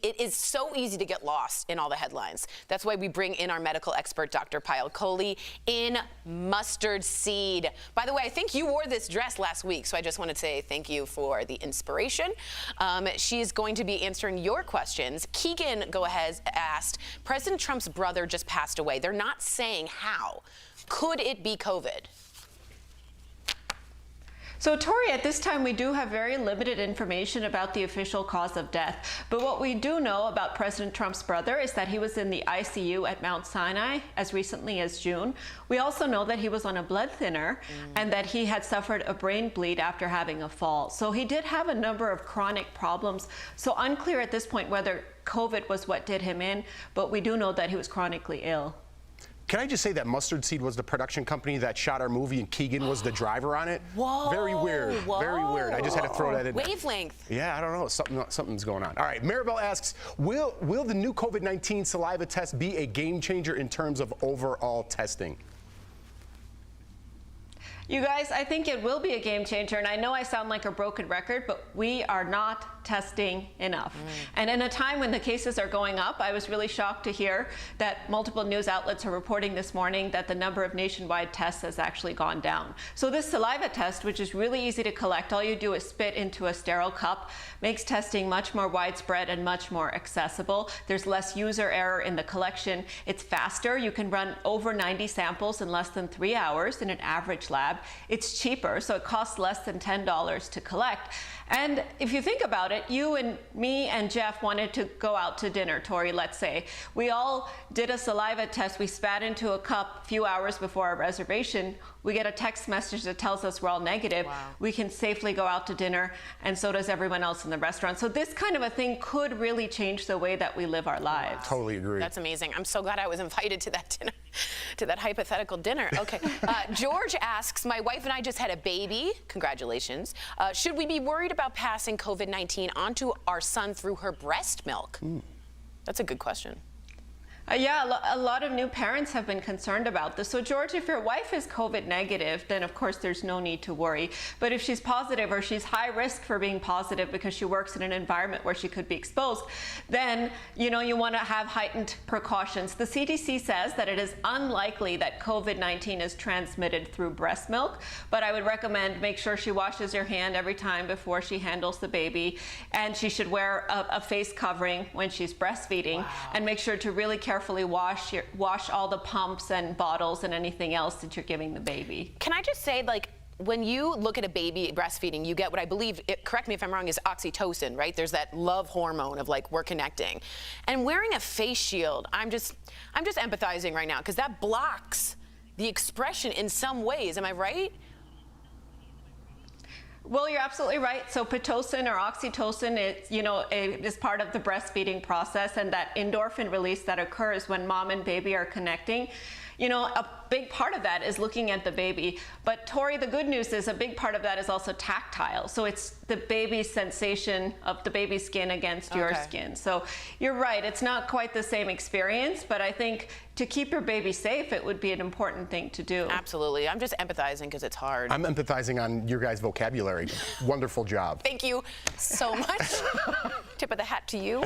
it is so easy to get lost in all the headlines. That's why we bring in our medical expert, Dr. Kohli, in mustard seed. By the way, I think you wore this dress last week, so I just want to say thank you for the inspiration. She's going to be answering your questions. Keegan, go ahead, asked, President Trump's brother just passed away. They're not saying how. Could it be COVID? So, Tori, at this time, we do have very limited information about the official cause of death. But what we do know about President Trump's brother is that he was in the ICU at Mount Sinai as recently as June. We also know that he was on a blood thinner and that he had suffered a brain bleed after having a fall. So he did have a number of chronic problems. So unclear at this point whether COVID was what did him in, but we do know that he was chronically ill. Can I just say that Mustard Seed was the production company that shot our movie and Keegan was the driver on it? Whoa. Very weird. Whoa. Very weird. I just had to throw that in. Wavelength. Yeah, I don't know. Something's going on. All right, Maribel asks, will the new COVID-19 saliva test be a game changer in terms of overall testing? You guys, I think it will be a game changer, and I know I sound like a broken record, but we are not testing enough. And in a time when the cases are going up, I was really shocked to hear that multiple news outlets are reporting this morning that the number of nationwide tests has actually gone down. So this saliva test, which is really easy to collect, all you do is spit into a sterile cup, makes testing much more widespread and much more accessible. There's less user error in the collection. It's faster. You can run over 90 samples in less than 3 hours in an average lab. It's cheaper, so it costs less than $10 to collect. And if you think about it, you and me and Jeff wanted to go out to dinner, Tori, let's say. We all did a saliva test. We spat into a cup a few hours before our reservation. We get a text message that tells us we're all negative. Wow. We can safely go out to dinner, and so does everyone else in the restaurant. So this kind of a thing could really change the way that we live our lives. Wow. Totally agree. That's amazing. I'm so glad I was invited to that dinner, to that hypothetical dinner. Okay. George asks, my wife and I just had a baby. Congratulations. Should we be worried about passing COVID-19 onto our son through her breast milk? That's a good question. Yeah, a lot of new parents have been concerned about this. So, George, if your wife is COVID negative, then of course there's no need to worry. But if she's positive or she's high risk for being positive because she works in an environment where she could be exposed, then, you want to have heightened precautions. The CDC says that it is unlikely that COVID-19 is transmitted through breast milk, but I would recommend make sure she washes her hand every time before she handles the baby, and she should wear a face covering when she's breastfeeding. Wow. And make sure to really carefully wash all the pumps and bottles and anything else that you're giving the baby. Can I just say, like, when you look at a baby breastfeeding, you get what I believe, correct me if I'm wrong, is oxytocin, right? There's that love hormone of like, we're connecting. And wearing a face shield, I'm just empathizing right now because that blocks the expression in some ways. Am I right? Well, you're absolutely right. So Pitocin or oxytocin is part of the breastfeeding process, and that endorphin release that occurs when mom and baby are connecting. A big part of that is looking at the baby. But Tori, the good news is a big part of that is also tactile. So it's the baby's sensation of the baby's skin against your skin. So you're right, it's not quite the same experience, but I think to keep your baby safe, it would be an important thing to do. Absolutely. I'm just empathizing because it's hard. I'm empathizing on your guys' vocabulary. Wonderful job. Thank you so much. Tip of the hat to you.